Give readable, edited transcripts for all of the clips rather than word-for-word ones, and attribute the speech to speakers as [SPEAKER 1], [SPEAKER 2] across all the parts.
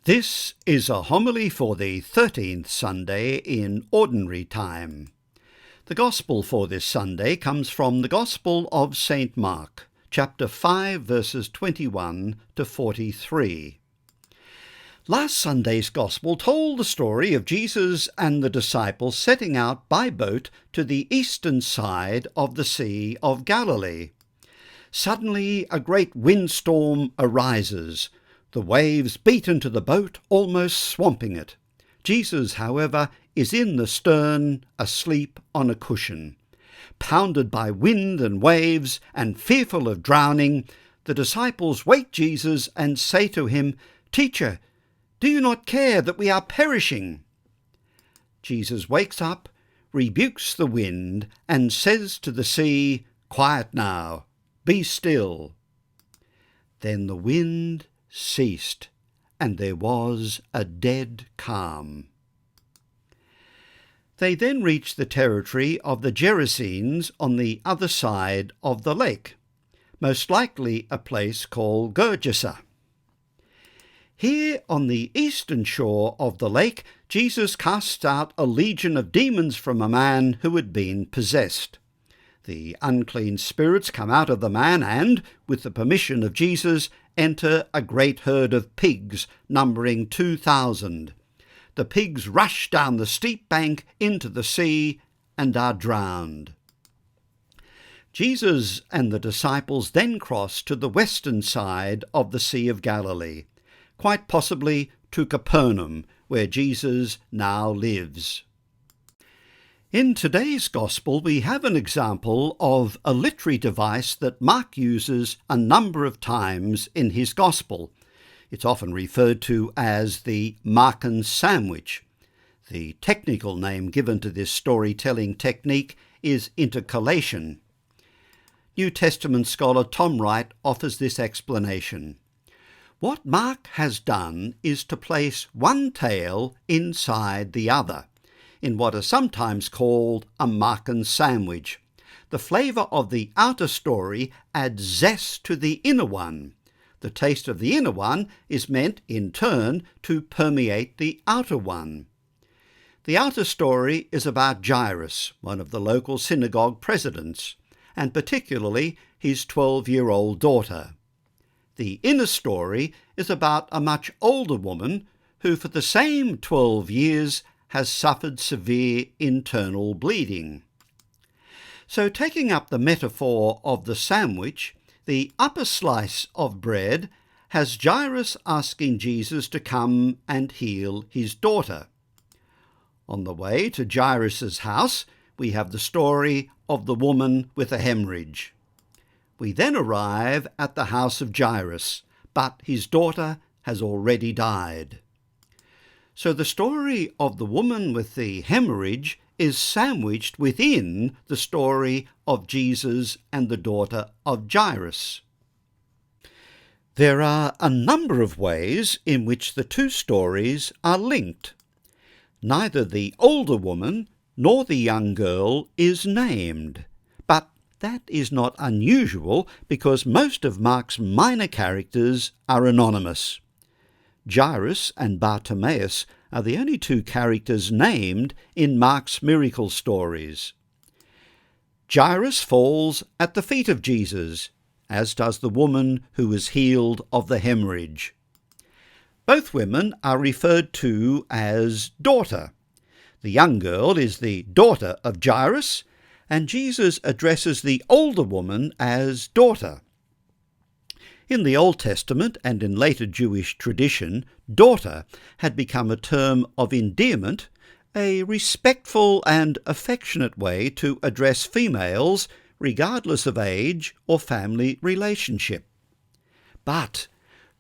[SPEAKER 1] This is a homily for the 13th Sunday in Ordinary Time. The Gospel for this Sunday comes from the Gospel of St. Mark, chapter 5, verses 21 to 43. Last Sunday's Gospel told the story of Jesus and the disciples setting out by boat to the eastern side of the Sea of Galilee. Suddenly a great windstorm arises. The waves beat into the boat, almost swamping it. Jesus, however, is in the stern, asleep on a cushion. Pounded by wind and waves, and fearful of drowning, the disciples wake Jesus and say to him, "Teacher, do you not care that we are perishing?" Jesus wakes up, rebukes the wind, and says to the sea, "Quiet now, be still." Then the wind ceased, and there was a dead calm. They then reached the territory of the Gerasenes on the other side of the lake, most likely a place called Gergesa. Here on the eastern shore of the lake, Jesus casts out a legion of demons from a man who had been possessed. The unclean spirits come out of the man and, with the permission of Jesus, enter a great herd of pigs, numbering 2,000. The pigs rush down the steep bank into the sea and are drowned. Jesus and the disciples then cross to the western side of the Sea of Galilee, quite possibly to Capernaum, where Jesus now lives. In today's Gospel, we have an example of a literary device that Mark uses a number of times in his Gospel. It's often referred to as the Markan sandwich. The technical name given to this storytelling technique is intercalation. New Testament scholar Tom Wright offers this explanation. What Mark has done is to place one tale inside the other, in what is sometimes called a Markan sandwich. The flavour of the outer story adds zest to the inner one. The taste of the inner one is meant, in turn, to permeate the outer one. The outer story is about Jairus, one of the local synagogue presidents, and particularly his 12-year-old daughter. The inner story is about a much older woman who, for the same 12 years, has suffered severe internal bleeding. So, taking up the metaphor of the sandwich, the upper slice of bread has Jairus asking Jesus to come and heal his daughter. On the way to Jairus' house, we have the story of the woman with a hemorrhage. We then arrive at the house of Jairus, but his daughter has already died. So the story of the woman with the hemorrhage is sandwiched within the story of Jesus and the daughter of Jairus. There are a number of ways in which the two stories are linked. Neither the older woman nor the young girl is named, but that is not unusual because most of Mark's minor characters are anonymous. Jairus and Bartimaeus are the only two characters named in Mark's miracle stories. Jairus falls at the feet of Jesus, as does the woman who was healed of the hemorrhage. Both women are referred to as daughter. The young girl is the daughter of Jairus, and Jesus addresses the older woman as daughter. In the Old Testament and in later Jewish tradition, daughter had become a term of endearment, a respectful and affectionate way to address females regardless of age or family relationship. But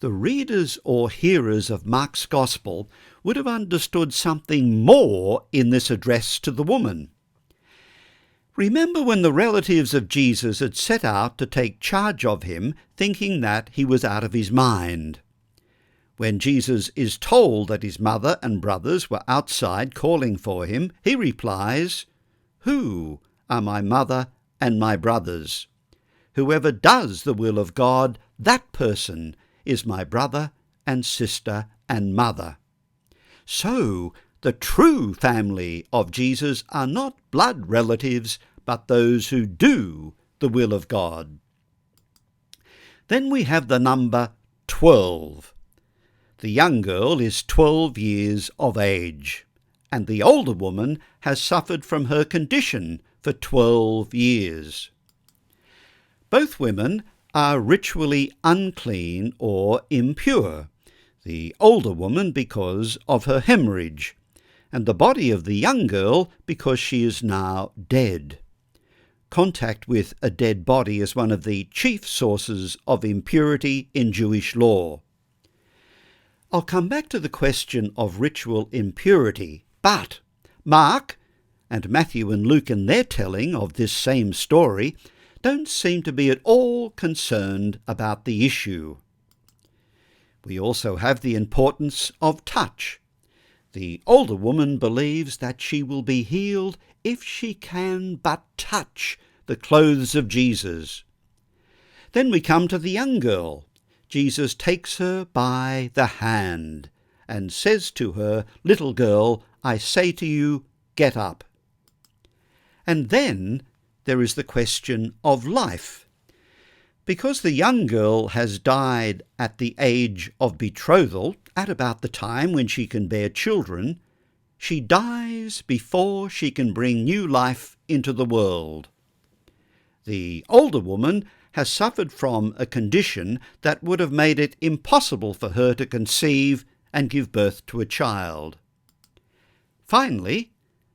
[SPEAKER 1] the readers or hearers of Mark's Gospel would have understood something more in this address to the woman. Remember when the relatives of Jesus had set out to take charge of him, thinking that he was out of his mind. When Jesus is told that his mother and brothers were outside calling for him, he replies, "Who are my mother and my brothers? Whoever does the will of God, that person is my brother and sister and mother. So, the true family of Jesus are not blood relatives, but those who do the will of God. Then we have the number 12. The young girl is 12 years of age, and the older woman has suffered from her condition for 12 years. Both women are ritually unclean or impure, the older woman because of her hemorrhage, and the body of the young girl because she is now dead. Contact with a dead body is one of the chief sources of impurity in Jewish law. I'll come back to the question of ritual impurity, but Mark and Matthew and Luke in their telling of this same story don't seem to be at all concerned about the issue. We also have the importance of touch. The older woman believes that she will be healed if she can but touch the clothes of Jesus. Then we come to the young girl. Jesus takes her by the hand and says to her, "Little girl, I say to you, get up." And then there is the question of life. Because the young girl has died at the age of betrothal, at about the time when she can bear children, she dies before she can bring new life into the world. The older woman has suffered from a condition that would have made it impossible for her to conceive and give birth to a child. Finally,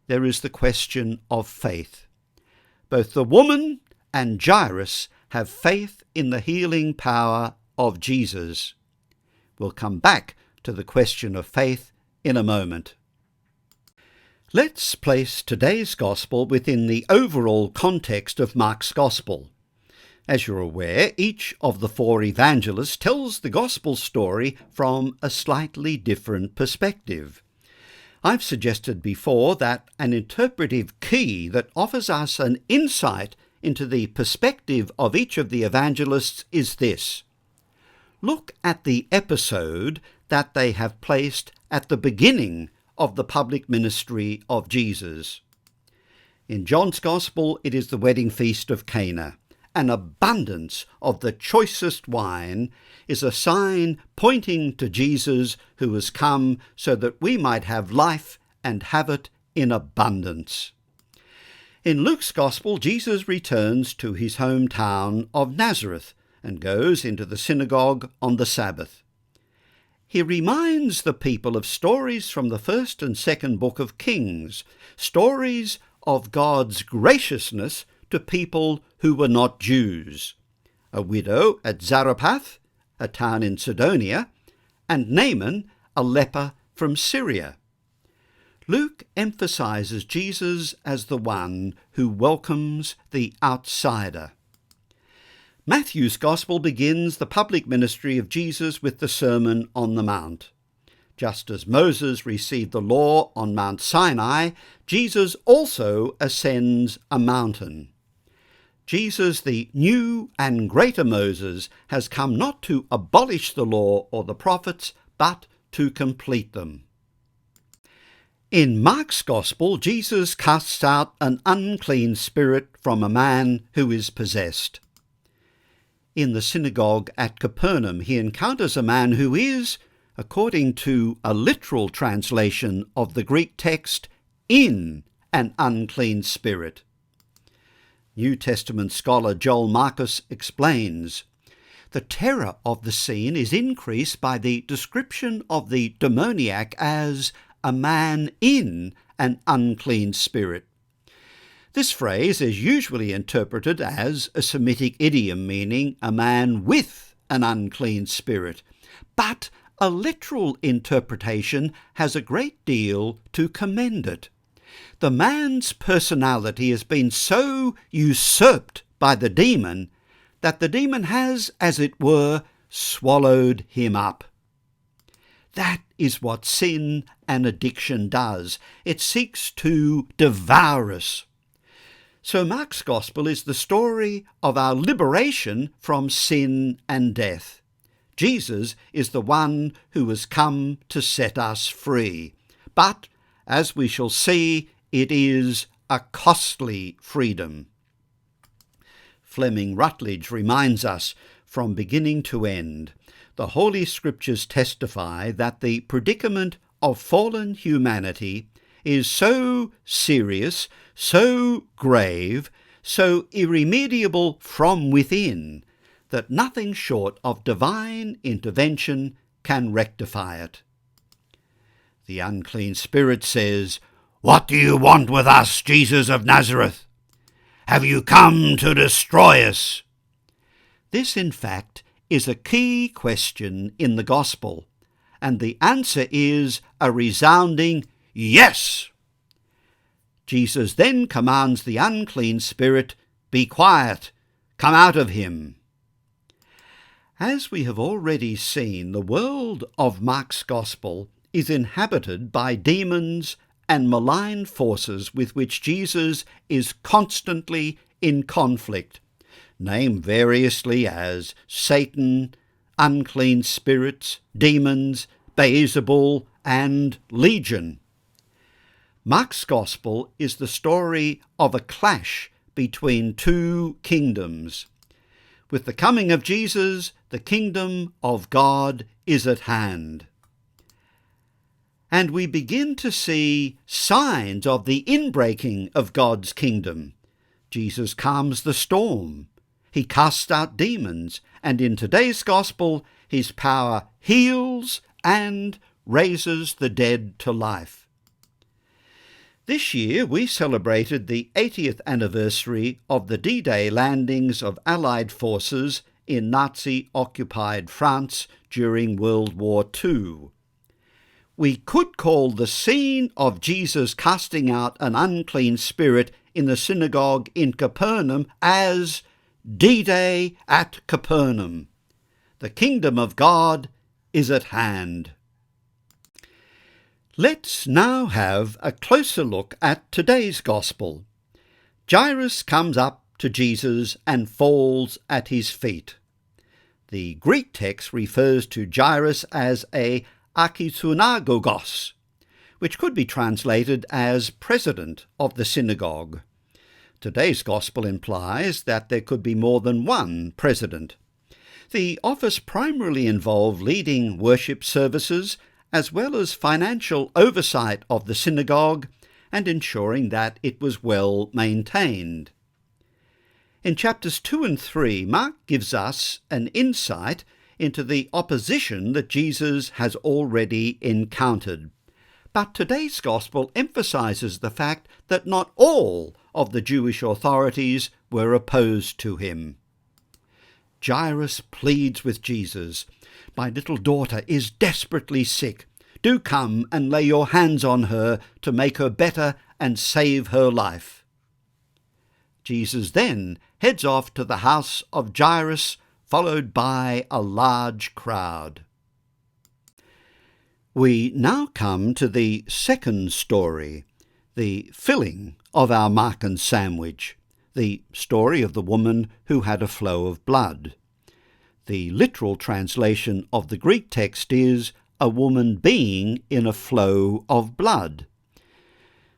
[SPEAKER 1] there is the question of faith. Both the woman and Jairus have faith in the healing power of Jesus. We'll come back to the question of faith in a moment. Let's place today's Gospel within the overall context of Mark's Gospel. As you're aware, each of the four evangelists tells the Gospel story from a slightly different perspective. I've suggested before that an interpretive key that offers us an insight into the perspective of each of the evangelists is this. Look at the episode that they have placed at the beginning of the public ministry of Jesus. In John's Gospel, it is the wedding feast of Cana. An abundance of the choicest wine is a sign pointing to Jesus who has come so that we might have life and have it in abundance. In Luke's Gospel, Jesus returns to his hometown of Nazareth and goes into the synagogue on the Sabbath. He reminds the people of stories from the first and second book of Kings, stories of God's graciousness to people who were not Jews. A widow at Zarephath, a town in Sidonia, and Naaman, a leper from Syria. Luke emphasizes Jesus as the one who welcomes the outsider. Matthew's Gospel begins the public ministry of Jesus with the Sermon on the Mount. Just as Moses received the law on Mount Sinai, Jesus also ascends a mountain. Jesus, the new and greater Moses, has come not to abolish the law or the prophets, but to complete them. In Mark's Gospel, Jesus casts out an unclean spirit from a man who is possessed. In the synagogue at Capernaum, he encounters a man who is, according to a literal translation of the Greek text, in an unclean spirit. New Testament scholar Joel Marcus explains, the terror of the scene is increased by the description of the demoniac as a man in an unclean spirit. This phrase is usually interpreted as a Semitic idiom meaning a man with an unclean spirit, but a literal interpretation has a great deal to commend it. The man's personality has been so usurped by the demon that the demon has, as it were, swallowed him up. That is what sin and addiction does. It seeks to devour us. So Mark's Gospel is the story of our liberation from sin and death. Jesus is the one who has come to set us free. But, as we shall see, it is a costly freedom. Fleming Rutledge reminds us, from beginning to end, the Holy Scriptures testify that the predicament of fallen humanity is so serious, so grave, so irremediable from within, that nothing short of divine intervention can rectify it. The unclean spirit says, "What do you want with us, Jesus of Nazareth? Have you come to destroy us?" This, in fact, is a key question in the Gospel, and the answer is a resounding yes. Jesus then commands the unclean spirit, "Be quiet, come out of him." As we have already seen, the world of Mark's Gospel is inhabited by demons and malign forces with which Jesus is constantly in conflict, named variously as Satan, unclean spirits, demons, Beelzebul, and Legion. Mark's Gospel is the story of a clash between two kingdoms. With the coming of Jesus, the kingdom of God is at hand. And we begin to see signs of the inbreaking of God's kingdom. Jesus calms the storm. He casts out demons, and in today's Gospel, his power heals and raises the dead to life. This year we celebrated the 80th anniversary of the D-Day landings of Allied forces in Nazi-occupied France during World War II. We could call the scene of Jesus casting out an unclean spirit in the synagogue in Capernaum as D-Day at Capernaum. The kingdom of God is at hand. Let's now have a closer look at today's Gospel. Jairus comes up to Jesus and falls at his feet. The Greek text refers to Jairus as a archisynagogos, which could be translated as president of the synagogue. Today's Gospel implies that there could be more than one president. The office primarily involved leading worship services as well as financial oversight of the synagogue and ensuring that it was well maintained. In chapters 2 and 3, Mark gives us an insight into the opposition that Jesus has already encountered. But today's Gospel emphasizes the fact that not all of the Jewish authorities were opposed to him. Jairus pleads with Jesus, "My little daughter is desperately sick. Do come and lay your hands on her to make her better and save her life." Jesus then heads off to the house of Jairus, followed by a large crowd. We now come to the second story, the filling of our Markan sandwich, the story of the woman who had a flow of blood. The literal translation of the Greek text is a woman being in a flow of blood.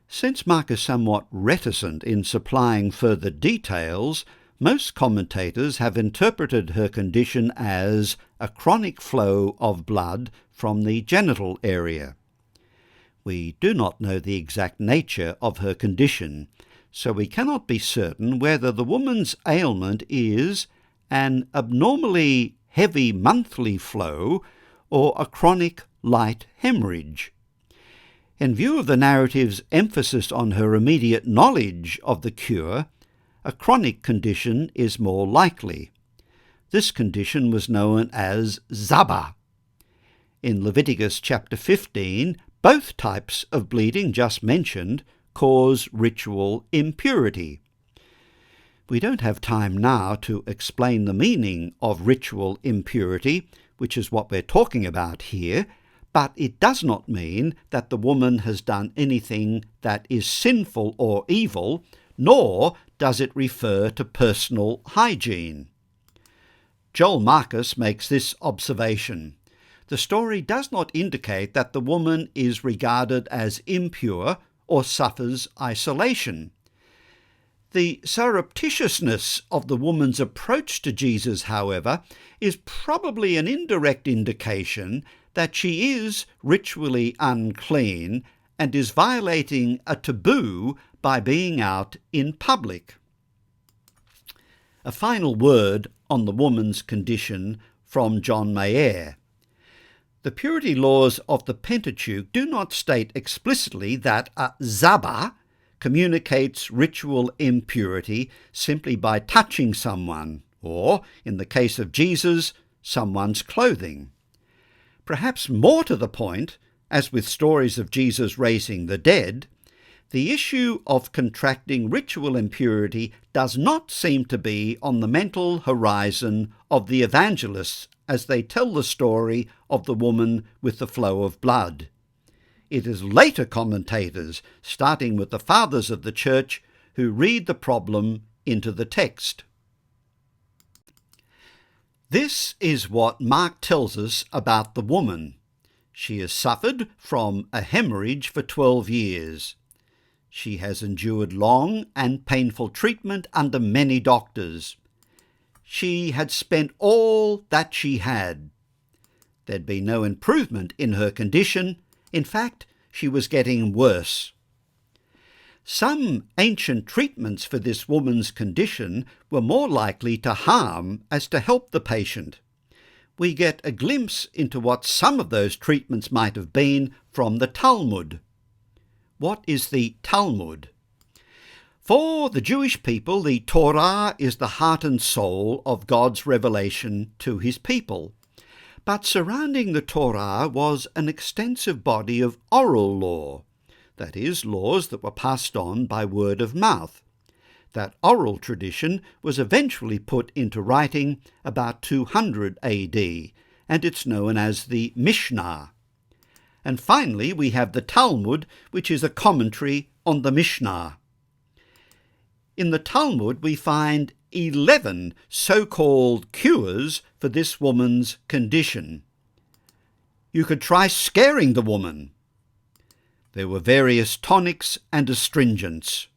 [SPEAKER 1] Since Mark is somewhat reticent in supplying further details, most commentators have interpreted her condition as a chronic flow of blood from the genital area. We do not know the exact nature of her condition, so we cannot be certain whether the woman's ailment is an abnormally heavy monthly flow or a chronic light hemorrhage. In view of the narrative's emphasis on her immediate knowledge of the cure, a chronic condition is more likely. This condition was known as zaba. In Leviticus chapter 15, both types of bleeding just mentioned cause ritual impurity. We don't have time now to explain the meaning of ritual impurity, which is what we're talking about here, but it does not mean that the woman has done anything that is sinful or evil, nor does it refer to personal hygiene. Joel Marcus makes this observation: the story does not indicate that the woman is regarded as impure or suffers isolation. The surreptitiousness of the woman's approach to Jesus, however, is probably an indirect indication that she is ritually unclean and is violating a taboo by being out in public. A final word on the woman's condition from John Mayer. The purity laws of the Pentateuch do not state explicitly that a zaba communicates ritual impurity simply by touching someone, or, in the case of Jesus, someone's clothing. Perhaps more to the point, as with stories of Jesus raising the dead, the issue of contracting ritual impurity does not seem to be on the mental horizon of the evangelists as they tell the story of the woman with the flow of blood. It is later commentators, starting with the fathers of the church, who read the problem into the text. This is what Mark tells us about the woman. She has suffered from a hemorrhage for 12 years. She has endured long and painful treatment under many doctors. She had spent all that she had. There'd been no improvement in her condition. In fact, she was getting worse. Some ancient treatments for this woman's condition were more likely to harm as to help the patient. We get a glimpse into what some of those treatments might have been from the Talmud. What is the Talmud? For the Jewish people, the Torah is the heart and soul of God's revelation to his people. But surrounding the Torah was an extensive body of oral law, that is, laws that were passed on by word of mouth. That oral tradition was eventually put into writing about 200 AD, and it's known as the Mishnah. And finally, we have the Talmud, which is a commentary on the Mishnah. In the Talmud, we find 11 so-called cures for this woman's condition. You could try scaring the woman. There were various tonics and astringents.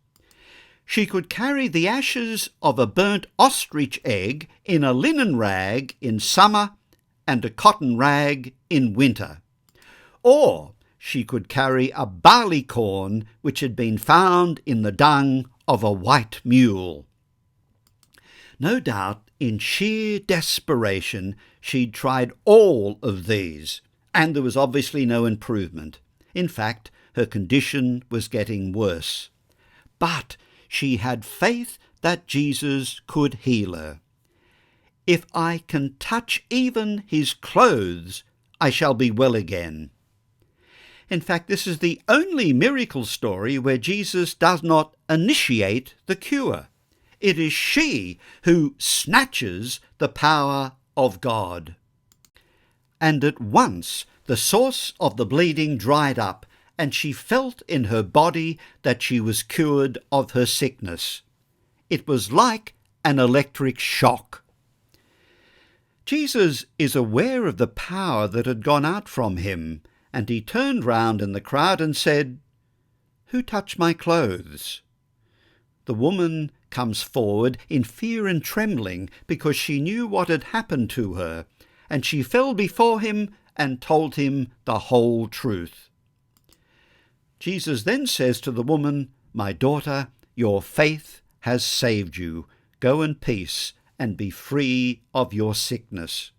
[SPEAKER 1] She could carry the ashes of a burnt ostrich egg in a linen rag in summer and a cotton rag in winter. Or she could carry a barley corn which had been found in the dung of a white mule. No doubt, in sheer desperation, she'd tried all of these, and there was obviously no improvement. In fact, her condition was getting worse. But she had faith that Jesus could heal her. "If I can touch even his clothes, I shall be well again." In fact, this is the only miracle story where Jesus does not initiate the cure. It is she who snatches the power of God. And at once the source of the bleeding dried up, and she felt in her body that she was cured of her sickness. It was like an electric shock. Jesus is aware of the power that had gone out from him, and he turned round in the crowd and said, "Who touched my clothes?" The woman comes forward in fear and trembling because she knew what had happened to her, and she fell before him and told him the whole truth. Jesus then says to the woman, "My daughter, your faith has saved you. Go in peace and be free of your sickness."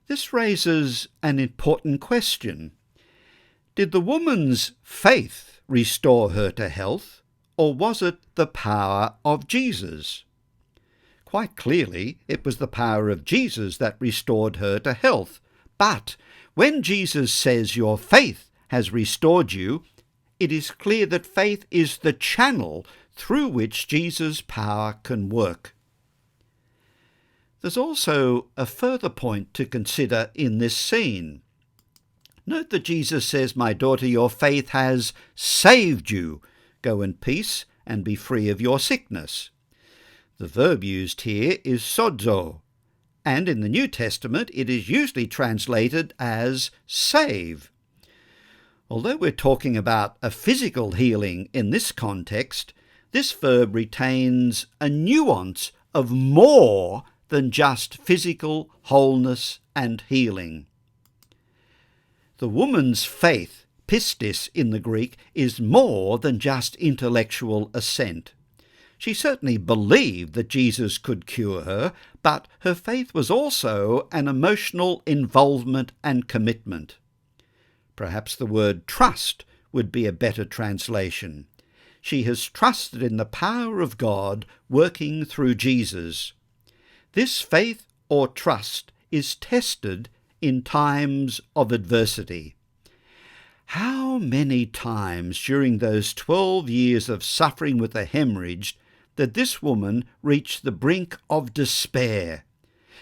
[SPEAKER 1] This raises an important question. Did the woman's faith restore her to health, or was it the power of Jesus? Quite clearly, it was the power of Jesus that restored her to health. But when Jesus says your faith has restored you, it is clear that faith is the channel through which Jesus' power can work. There's also a further point to consider in this scene. Note that Jesus says, "My daughter, your faith has saved you. Go in peace and be free of your sickness." The verb used here is sozo, and in the New Testament it is usually translated as save. Although we're talking about a physical healing in this context, this verb retains a nuance of more than just physical wholeness and healing. The woman's faith, pistis in the Greek, is more than just intellectual assent. She certainly believed that Jesus could cure her, but her faith was also an emotional involvement and commitment. Perhaps the word trust would be a better translation. She has trusted in the power of God working through Jesus. This faith or trust is tested in times of adversity. How many times during those 12 years of suffering with a hemorrhage did this woman reach the brink of despair?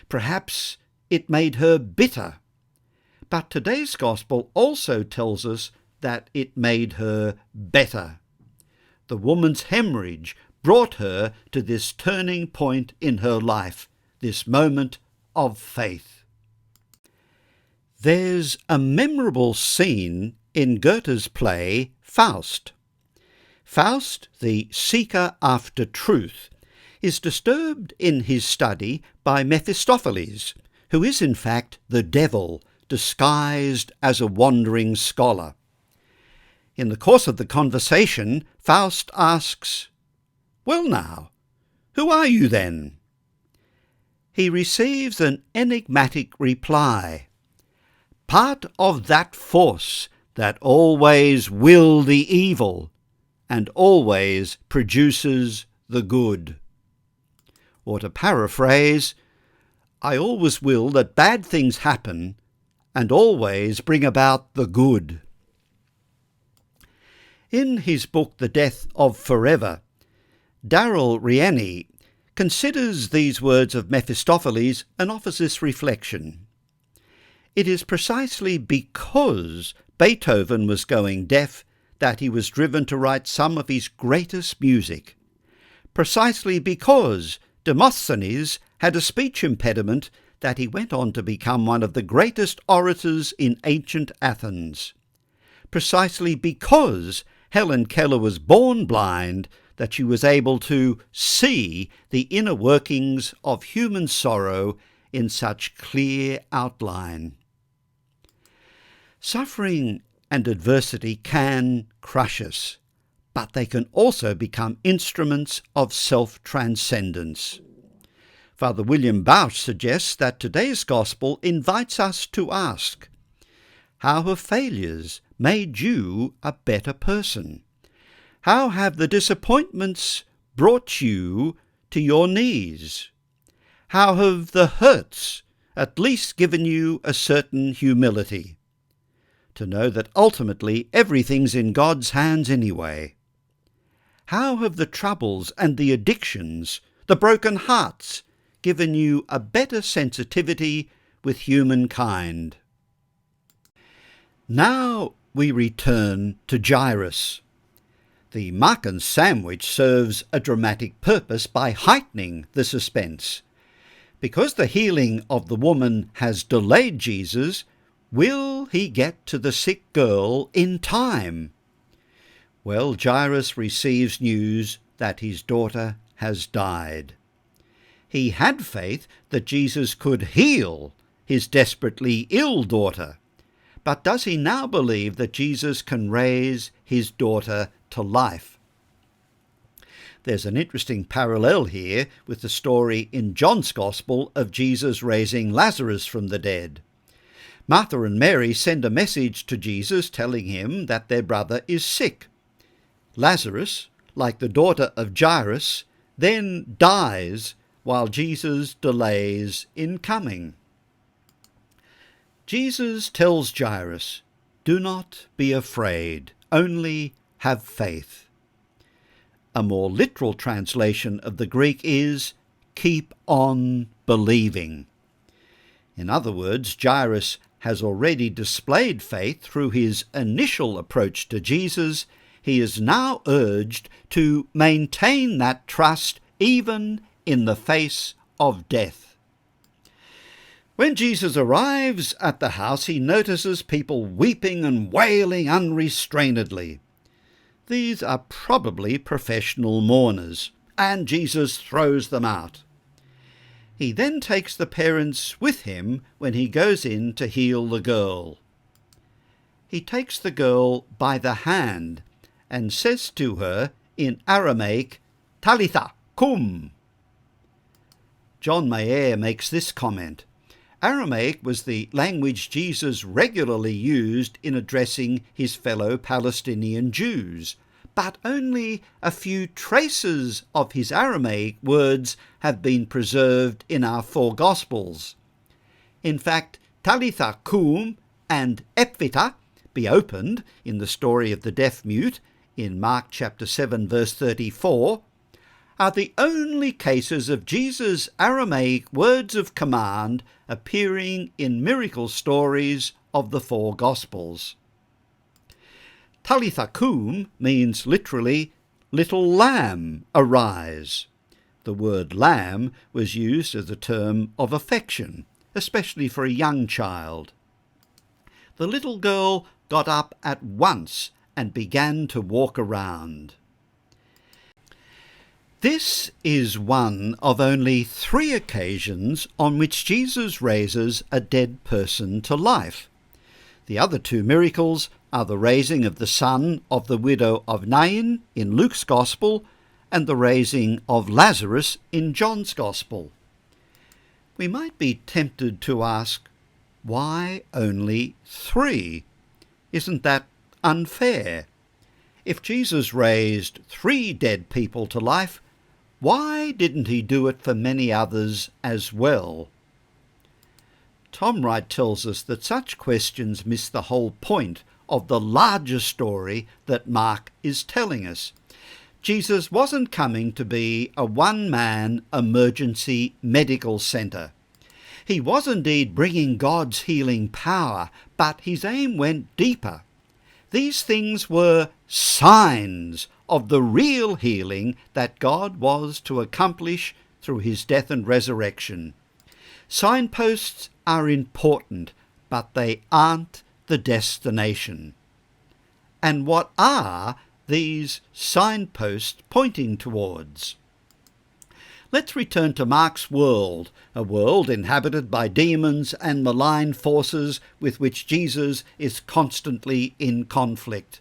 [SPEAKER 1] Perhaps it made her bitter. But today's gospel also tells us that it made her better. The woman's hemorrhage brought her to this turning point in her life, this moment of faith. There's a memorable scene in Goethe's play Faust. Faust, the seeker after truth, is disturbed in his study by Mephistopheles, who is in fact the devil, disguised as a wandering scholar. In the course of the conversation, Faust asks, "Well now, who are you then?" He receives an enigmatic reply, "Part of that force that always will the evil and always produces the good." Or to paraphrase, I always will that bad things happen and always bring about the good. In his book The Death of Forever, Darrell Rieni considers these words of Mephistopheles and offers this reflection. It is precisely because Beethoven was going deaf that he was driven to write some of his greatest music. Precisely because Demosthenes had a speech impediment that he went on to become one of the greatest orators in ancient Athens. Precisely because Helen Keller was born blind that she was able to see the inner workings of human sorrow in such clear outline. Suffering and adversity can crush us, but they can also become instruments of self-transcendence. Father William Bausch suggests that today's gospel invites us to ask, how have failures made you a better person? How have the disappointments brought you to your knees? How have the hurts at least given you a certain humility? To know that ultimately everything's in God's hands anyway. How have the troubles and the addictions, the broken hearts, given you a better sensitivity with humankind? Now we return to Jairus. The Markan sandwich serves a dramatic purpose by heightening the suspense. Because the healing of the woman has delayed Jesus, will he get to the sick girl in time? Well, Jairus receives news that his daughter has died. He had faith that Jesus could heal his desperately ill daughter. But does he now believe that Jesus can raise his daughter to life? There's an interesting parallel here with the story in John's Gospel of Jesus raising Lazarus from the dead. Martha and Mary send a message to Jesus telling him that their brother is sick. Lazarus, like the daughter of Jairus, then dies while Jesus delays in coming. Jesus tells Jairus, "Do not be afraid, only have faith." A more literal translation of the Greek is, "Keep on believing." In other words, Jairus has already displayed faith through his initial approach to Jesus. He is now urged to maintain that trust even in the face of death. When Jesus arrives at the house, he notices people weeping and wailing unrestrainedly. These are probably professional mourners, and Jesus throws them out. He then takes the parents with him when he goes in to heal the girl. He takes the girl by the hand and says to her in Aramaic, "Talitha, kum." John Mayer makes this comment: Aramaic was the language Jesus regularly used in addressing his fellow Palestinian Jews, but only a few traces of his Aramaic words have been preserved in our four Gospels. In fact, Talitha kum and Ephphatha, be opened, in the story of the deaf-mute in Mark chapter 7 verse 34, are the only cases of Jesus' Aramaic words of command appearing in miracle stories of the four Gospels. Talitha kum means literally, "Little lamb, arise." The word lamb was used as a term of affection, especially for a young child. The little girl got up at once and began to walk around. This is one of only 3 occasions on which Jesus raises a dead person to life. The other 2 miracles are the raising of the son of the widow of Nain in Luke's Gospel and the raising of Lazarus in John's Gospel. We might be tempted to ask, why only 3? Isn't that unfair? If Jesus raised 3 dead people to life, why didn't he do it for many others as well? Tom Wright tells us that such questions miss the whole point of the larger story that Mark is telling us. Jesus wasn't coming to be a one-man emergency medical centre. He was indeed bringing God's healing power, but his aim went deeper. These things were signs of the real healing that God was to accomplish through his death and resurrection. Signposts are important, but they aren't the destination. And what are these signposts pointing towards? Let's return to Mark's world, a world inhabited by demons and malign forces with which Jesus is constantly in conflict.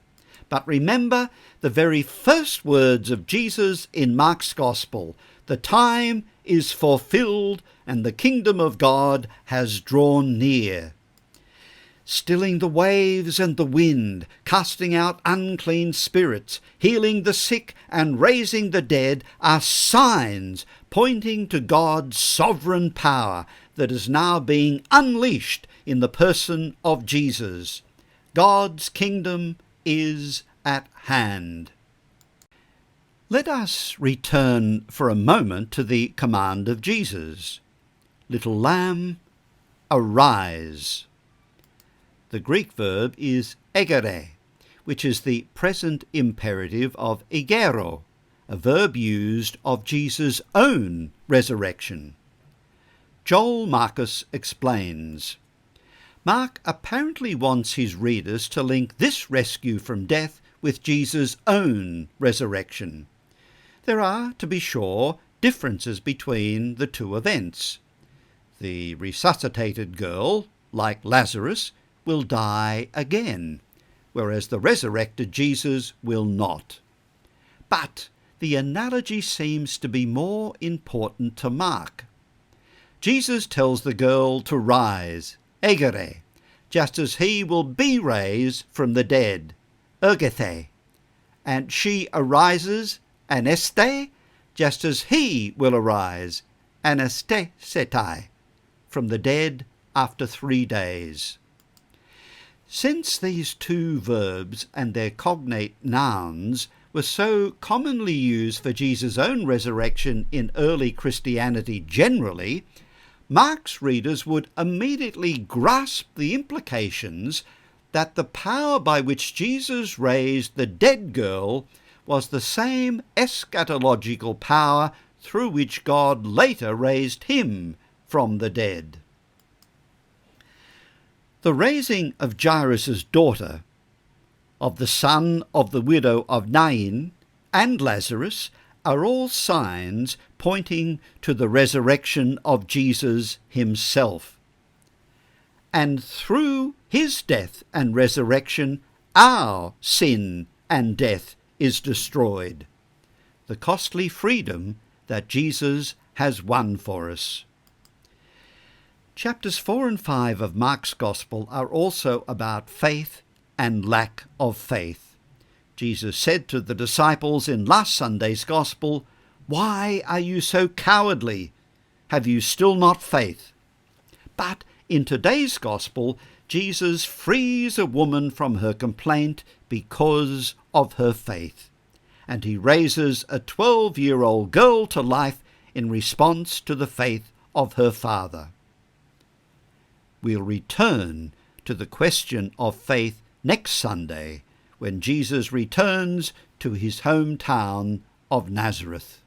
[SPEAKER 1] But remember the very first words of Jesus in Mark's Gospel: "The time is fulfilled and the kingdom of God has drawn near." Stilling the waves and the wind, casting out unclean spirits, healing the sick and raising the dead are signs pointing to God's sovereign power that is now being unleashed in the person of Jesus. God's kingdom is at hand. Let us return for a moment to the command of Jesus. "Little lamb, arise." The Greek verb is egere, which is the present imperative of egero, a verb used of Jesus' own resurrection. Joel Marcus explains, Mark apparently wants his readers to link this rescue from death with Jesus' own resurrection. There are, to be sure, differences between the 2 events. The resuscitated girl, like Lazarus, will die again, whereas the resurrected Jesus will not. But the analogy seems to be more important to Mark. Jesus tells the girl to rise, egere, just as he will be raised from the dead, ergethe, and she arises, aneste, just as he will arise, anastesetai, from the dead after 3 days. Since these 2 verbs and their cognate nouns were so commonly used for Jesus' own resurrection in early Christianity generally, Mark's readers would immediately grasp the implications that the power by which Jesus raised the dead girl was the same eschatological power through which God later raised him from the dead. The raising of Jairus' daughter, of the son of the widow of Nain, and Lazarus are all signs pointing to the resurrection of Jesus himself. And through his death and resurrection, our sin and death is destroyed, the costly freedom that Jesus has won for us. Chapters 4 and 5 of Mark's Gospel are also about faith and lack of faith. Jesus said to the disciples in last Sunday's Gospel, "Why are you so cowardly? Have you still not faith?" But in today's Gospel, Jesus frees a woman from her complaint because of her faith, and he raises a 12-year-old girl to life in response to the faith of her father. We'll return to the question of faith next Sunday, when Jesus returns to his hometown of Nazareth.